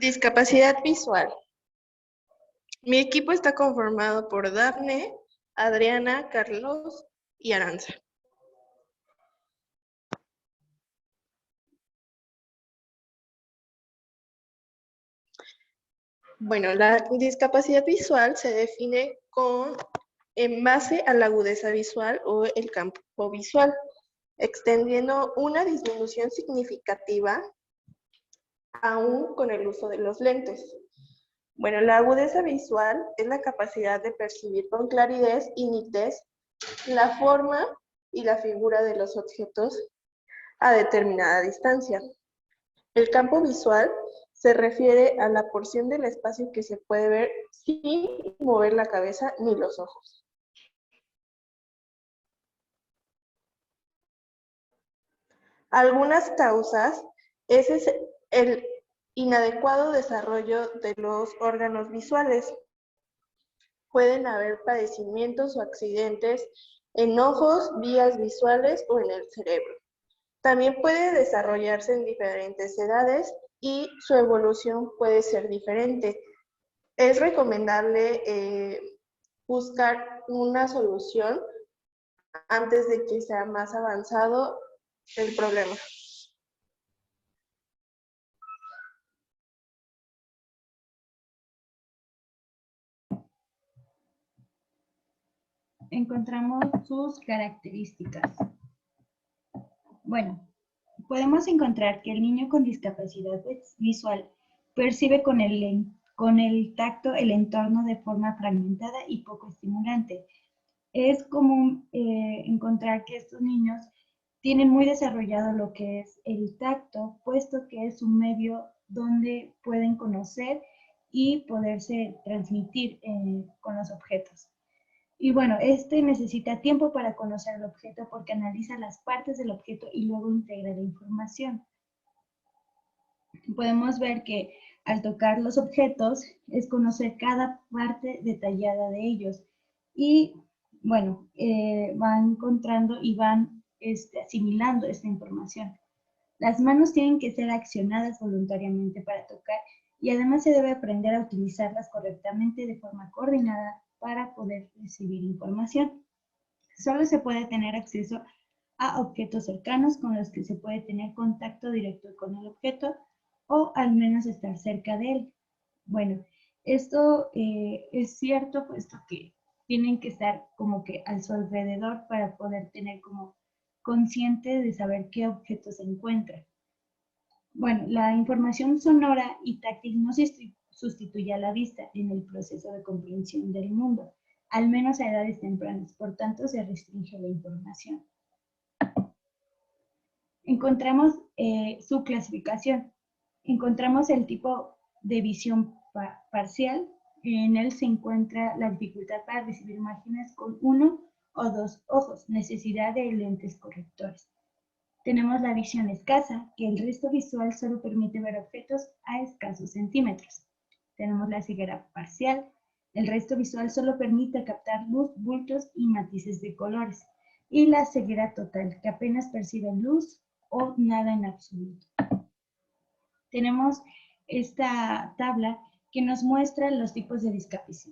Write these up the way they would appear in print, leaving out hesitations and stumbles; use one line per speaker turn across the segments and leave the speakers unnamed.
Discapacidad visual. Mi equipo está conformado por Dafne, Adriana, Carlos y Aranza. Bueno, la discapacidad visual se define en base a la agudeza visual o el campo visual, extendiendo una disminución significativa aún con el uso de los lentes. Bueno, la agudeza visual es la capacidad de percibir con claridad y nitidez la forma y la figura de los objetos a determinada distancia. El campo visual se refiere a la porción del espacio que se puede ver sin mover la cabeza ni los ojos. Algunas causas es el inadecuado desarrollo de los órganos visuales. Pueden haber padecimientos o accidentes en ojos, vías visuales o en el cerebro. También puede desarrollarse en diferentes edades y su evolución puede ser diferente. Es recomendable buscar una solución antes de que sea más avanzado el problema.
Encontramos sus características. Bueno, podemos encontrar que el niño con discapacidad visual percibe con el tacto el entorno de forma fragmentada y poco estimulante. Es común encontrar que estos niños tienen muy desarrollado lo que es el tacto, puesto que es un medio donde pueden conocer y poderse transmitir con los objetos. Y bueno, este necesita tiempo para conocer el objeto porque analiza las partes del objeto y luego integra la información. Podemos ver que al tocar los objetos es conocer cada parte detallada de ellos y bueno, van encontrando y van asimilando esta información. Las manos tienen que ser accionadas voluntariamente para tocar y además se debe aprender a utilizarlas correctamente de forma coordinada para poder recibir información. Solo se puede tener acceso a objetos cercanos con los que se puede tener contacto directo con el objeto o al menos estar cerca de él. Bueno, esto es cierto puesto que tienen que estar como que a su alrededor para poder tener como consciente de saber qué objeto se encuentra. Bueno, la información sonora y táctil no se sustituye a la vista en el proceso de comprensión del mundo, al menos a edades tempranas, por tanto se restringe la información. Encontramos su clasificación. Encontramos el tipo de visión parcial. En él se encuentra la dificultad para recibir imágenes con uno o dos ojos, necesidad de lentes correctores. Tenemos la visión escasa, que el resto visual solo permite ver objetos a escasos centímetros. Tenemos la ceguera parcial, el resto visual solo permite captar luz, bultos y matices de colores. Y la ceguera total, que apenas percibe luz o nada en absoluto. Tenemos esta tabla que nos muestra los tipos de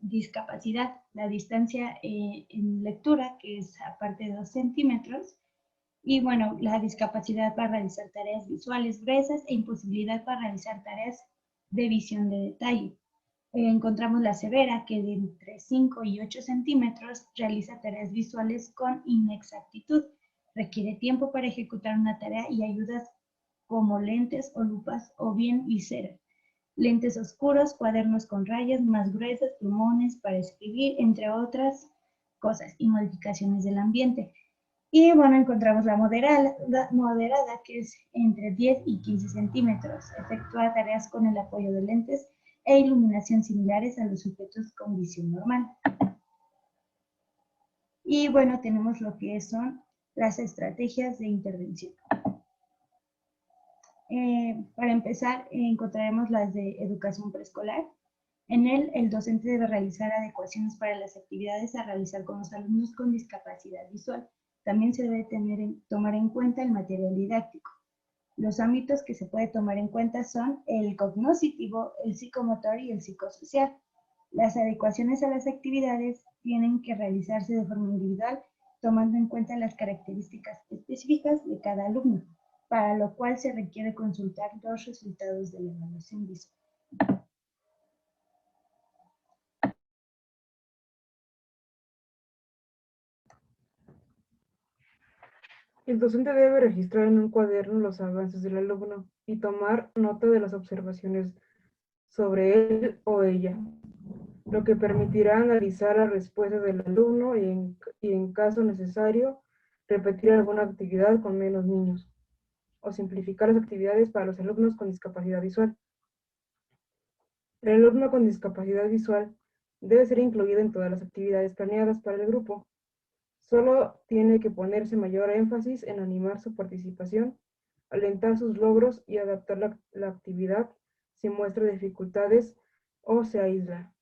discapacidad, la distancia en lectura, que es aparte de 2 centímetros, y bueno, la discapacidad para realizar tareas visuales gruesas e imposibilidad para realizar tareas de visión de detalle. Encontramos la severa, que de entre 5 y 8 centímetros realiza tareas visuales con inexactitud. Requiere tiempo para ejecutar una tarea y ayudas como lentes o lupas o bien visera. Lentes oscuros, cuadernos con rayas más gruesas, plumones para escribir, entre otras cosas, y modificaciones del ambiente. Y bueno, encontramos la moderada, que es entre 10 y 15 centímetros. Efectúa tareas con el apoyo de lentes e iluminación similares a los sujetos con visión normal. Y bueno, tenemos lo que son las estrategias de intervención. Para empezar, encontraremos las de educación preescolar. En él, el docente debe realizar adecuaciones para las actividades a realizar con los alumnos con discapacidad visual. También se debe tomar en cuenta el material didáctico. Los ámbitos que se puede tomar en cuenta son el cognoscitivo, el psicomotor y el psicosocial. Las adecuaciones a las actividades tienen que realizarse de forma individual, tomando en cuenta las características específicas de cada alumno, para lo cual se requiere consultar los resultados de la evaluación visual.
El docente debe registrar en un cuaderno los avances del alumno y tomar nota de las observaciones sobre él o ella, lo que permitirá analizar las respuestas del alumno y en caso necesario, repetir alguna actividad con menos niños o simplificar las actividades para los alumnos con discapacidad visual. El alumno con discapacidad visual debe ser incluido en todas las actividades planeadas para el grupo. Solo tiene que ponerse mayor énfasis en animar su participación, alentar sus logros y adaptar la actividad si muestra dificultades o se aísla.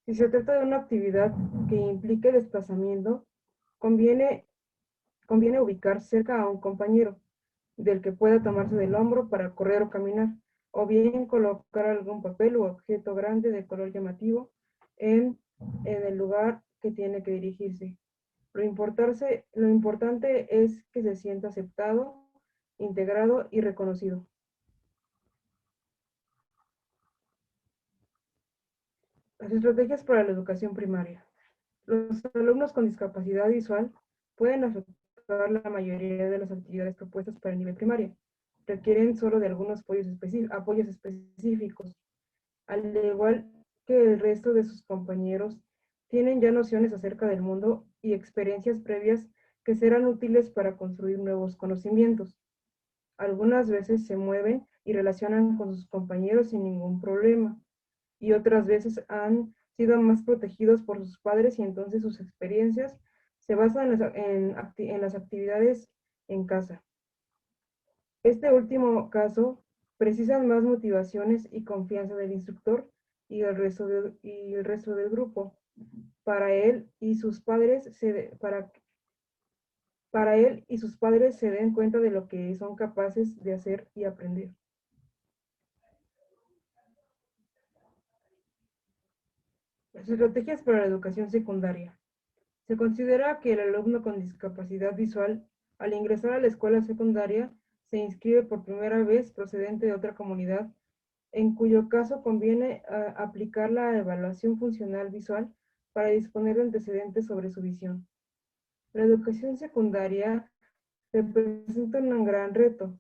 Si se trata de una actividad que implique desplazamiento, conviene ubicar cerca a un compañero del que pueda tomarse del hombro para correr o caminar, o bien colocar algún papel u objeto grande de color llamativo en el lugar que tiene que dirigirse. Lo importante es que se sienta aceptado, integrado y reconocido. Las estrategias para la educación primaria. Los alumnos con discapacidad visual pueden efectuar la mayoría de las actividades propuestas para el nivel primario. Requieren solo de algunos apoyos específicos. Al igual que el resto de sus compañeros, tienen ya nociones acerca del mundo y experiencias previas que serán útiles para construir nuevos conocimientos. Algunas veces se mueven y relacionan con sus compañeros sin ningún problema, y otras veces han sido más protegidos por sus padres y entonces sus experiencias se basan en las actividades en casa. Este último caso precisan más motivaciones y confianza del instructor y el resto del grupo. Para él y sus padres se den cuenta de lo que son capaces de hacer y aprender. Las estrategias para la educación secundaria. Se considera que el alumno con discapacidad visual, al ingresar a la escuela secundaria, se inscribe por primera vez procedente de otra comunidad, en cuyo caso conviene aplicar la evaluación funcional visual para disponer de antecedentes sobre su visión. La educación secundaria representa un gran reto,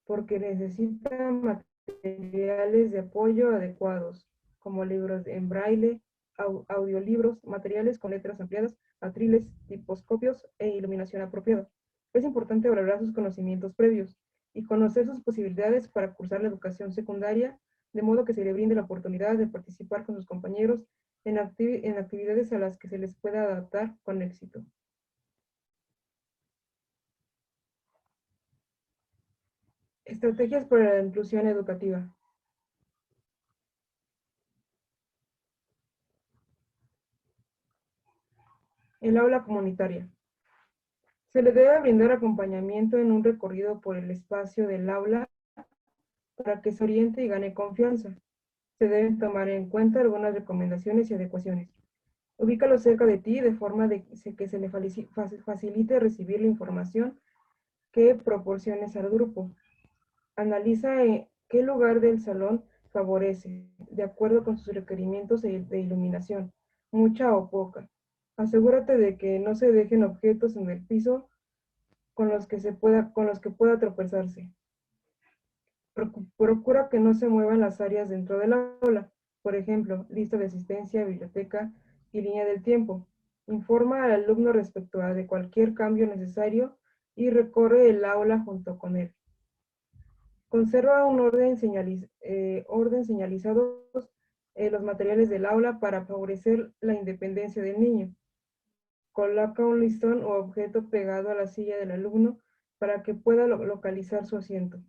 porque necesita materiales de apoyo adecuados, como libros en braille, audiolibros, materiales con letras ampliadas, atriles, tiposcopios e iluminación apropiada. Es importante valorar sus conocimientos previos y conocer sus posibilidades para cursar la educación secundaria, de modo que se le brinde la oportunidad de participar con sus compañeros en actividades a las que se les pueda adaptar con éxito. Estrategias para la inclusión educativa. El aula comunitaria. Se le debe brindar acompañamiento en un recorrido por el espacio del aula para que se oriente y gane confianza. Se deben tomar en cuenta algunas recomendaciones y adecuaciones. Ubícalo cerca de ti de forma de que se le facilite recibir la información que proporciones al grupo. Analiza qué lugar del salón favorece, de acuerdo con sus requerimientos de iluminación, mucha o poca. Asegúrate de que no se dejen objetos en el piso con los que pueda tropezarse. Procura que no se muevan las áreas dentro del aula, por ejemplo, lista de asistencia, biblioteca y línea del tiempo. Informa al alumno respecto de cualquier cambio necesario y recorre el aula junto con él. Conserva un orden señalizados los materiales del aula para favorecer la independencia del niño. Coloca un listón o objeto pegado a la silla del alumno para que pueda localizar su asiento.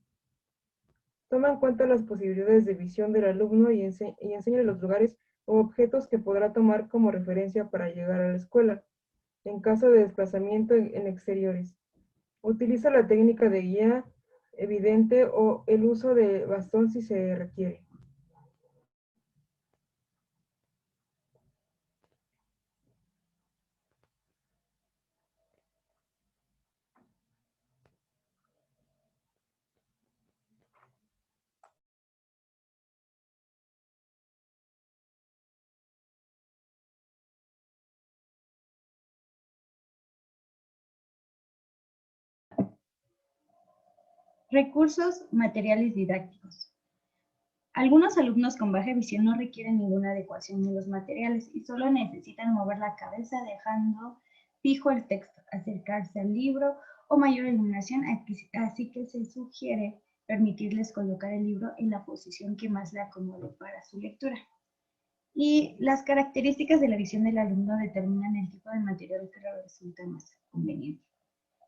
Toma en cuenta las posibilidades de visión del alumno y enséñale los lugares o objetos que podrá tomar como referencia para llegar a la escuela, en caso de desplazamiento en exteriores. Utiliza la técnica de guía evidente o el uso de bastón si se requiere.
Recursos, materiales didácticos. Algunos alumnos con baja visión no requieren ninguna adecuación en los materiales y solo necesitan mover la cabeza dejando fijo el texto, acercarse al libro o mayor iluminación, así que se sugiere permitirles colocar el libro en la posición que más le acomode para su lectura. Y las características de la visión del alumno determinan el tipo de material que le resulta más conveniente.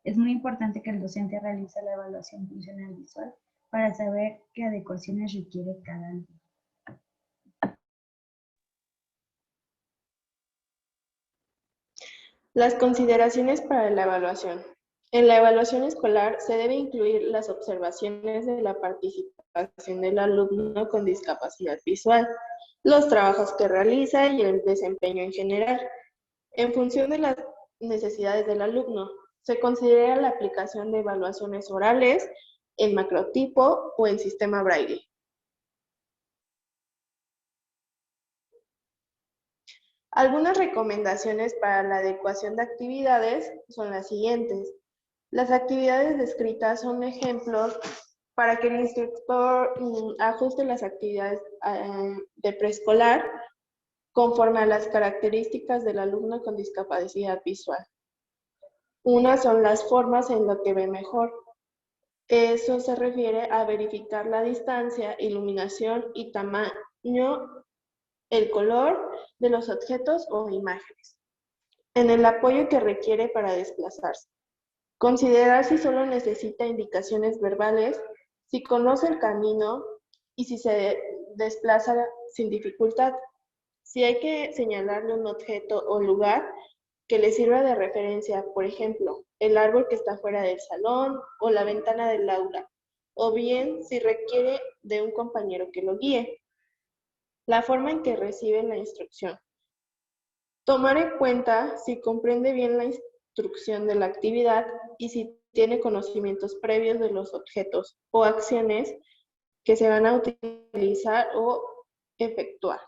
Es muy importante que el docente realice la evaluación funcional visual para saber qué adecuaciones requiere cada alumno.
Las consideraciones para la evaluación. En la evaluación escolar se debe incluir las observaciones de la participación del alumno con discapacidad visual, los trabajos que realiza y el desempeño en general. En función de las necesidades del alumno, se considera la aplicación de evaluaciones orales, en macrotipo o en sistema braille. Algunas recomendaciones para la adecuación de actividades son las siguientes. Las actividades descritas son ejemplos para que el instructor ajuste las actividades de preescolar conforme a las características del alumno con discapacidad visual. Unas son las formas en lo que ve mejor. Eso se refiere a verificar la distancia, iluminación y tamaño, el color de los objetos o imágenes. En el apoyo que requiere para desplazarse. Considerar si solo necesita indicaciones verbales, si conoce el camino y si se desplaza sin dificultad. Si hay que señalarle un objeto o lugar que le sirva de referencia, por ejemplo, el árbol que está fuera del salón o la ventana del aula, o bien si requiere de un compañero que lo guíe. La forma en que recibe la instrucción. Tomar en cuenta si comprende bien la instrucción de la actividad y si tiene conocimientos previos de los objetos o acciones que se van a utilizar o efectuar.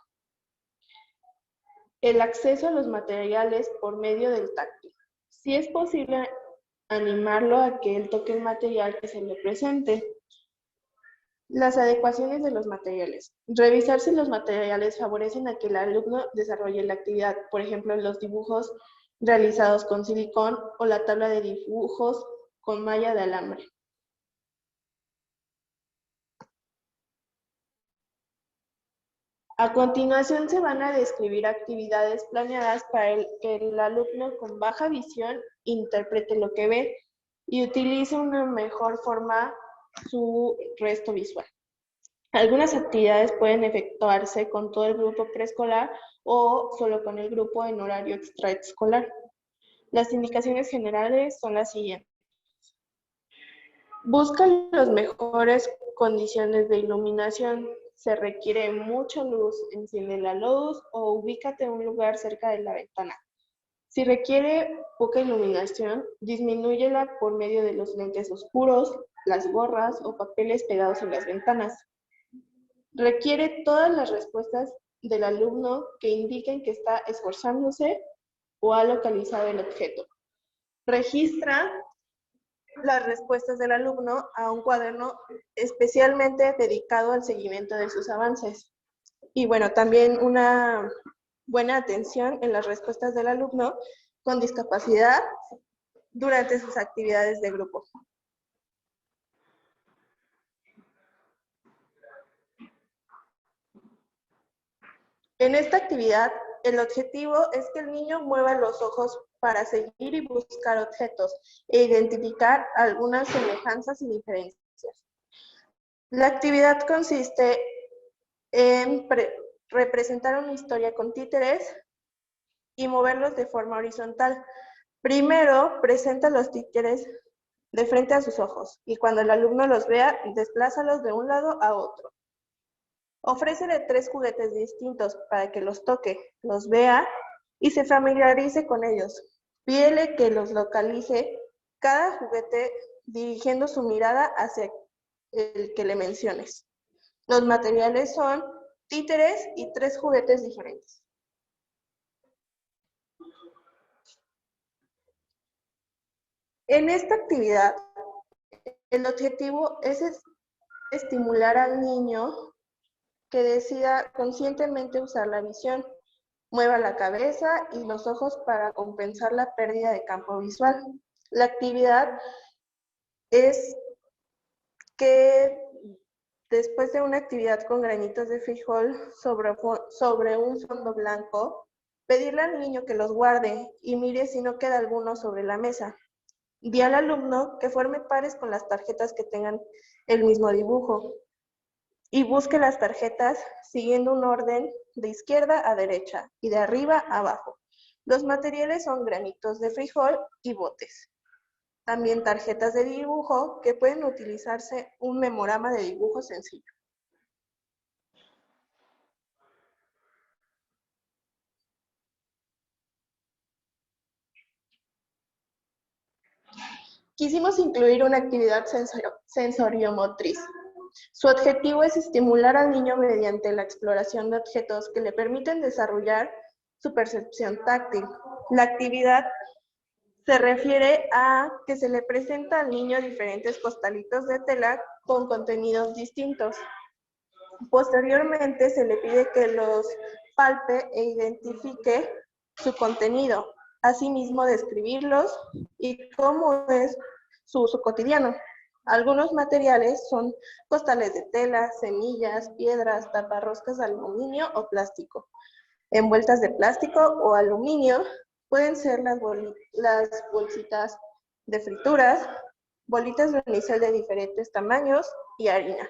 El acceso a los materiales por medio del tacto. Si es posible animarlo a que él toque el material que se le presente. Las adecuaciones de los materiales. Revisar si los materiales favorecen a que el alumno desarrolle la actividad, por ejemplo, los dibujos realizados con silicón o la tabla de dibujos con malla de alambre. A continuación se van a describir actividades planeadas para que el alumno con baja visión interprete lo que ve y utilice una mejor forma su resto visual. Algunas actividades pueden efectuarse con todo el grupo preescolar o solo con el grupo en horario extraescolar. Las indicaciones generales son las siguientes. Busca las mejores condiciones de iluminación. Se requiere mucha luz, enciende la luz o ubícate en un lugar cerca de la ventana. Si requiere poca iluminación, disminúyela por medio de los lentes oscuros, las gorras o papeles pegados en las ventanas. Requiere todas las respuestas del alumno que indiquen que está esforzándose o ha localizado el objeto. Registra las respuestas del alumno a un cuaderno especialmente dedicado al seguimiento de sus avances. Y bueno, también una buena atención en las respuestas del alumno con discapacidad durante sus actividades de grupo. En esta actividad, el objetivo es que el niño mueva los ojos para seguir y buscar objetos e identificar algunas semejanzas y diferencias. La actividad consiste en representar una historia con títeres y moverlos de forma horizontal. Primero, presenta los títeres de frente a sus ojos, y cuando el alumno los vea, desplázalos de un lado a otro. Ofrécele 3 juguetes distintos para que los toque, los vea y se familiarice con ellos. Pídele que los localice cada juguete dirigiendo su mirada hacia el que le menciones. Los materiales son títeres y 3 juguetes diferentes. En esta actividad, el objetivo es estimular al niño que decida conscientemente usar la visión, mueva la cabeza y los ojos para compensar la pérdida de campo visual. La actividad es que después de una actividad con granitos de frijol sobre un fondo blanco, pedirle al niño que los guarde y mire si no queda alguno sobre la mesa. Di al alumno que forme pares con las tarjetas que tengan el mismo dibujo y busque las tarjetas siguiendo un orden de izquierda a derecha y de arriba a abajo. Los materiales son granitos de frijol y botes. También tarjetas de dibujo que pueden utilizarse un memorama de dibujo sencillo. Quisimos incluir una actividad sensoriomotriz. Su objetivo es estimular al niño mediante la exploración de objetos que le permiten desarrollar su percepción táctil. La actividad se refiere a que se le presenta al niño diferentes costalitos de tela con contenidos distintos. Posteriormente se le pide que los palpe e identifique su contenido, asimismo describirlos y cómo es su uso cotidiano. Algunos materiales son costales de tela, semillas, piedras, taparroscas de aluminio o plástico. Envueltas de plástico o aluminio pueden ser las bolsitas de frituras, bolitas de unicel de diferentes tamaños y harina.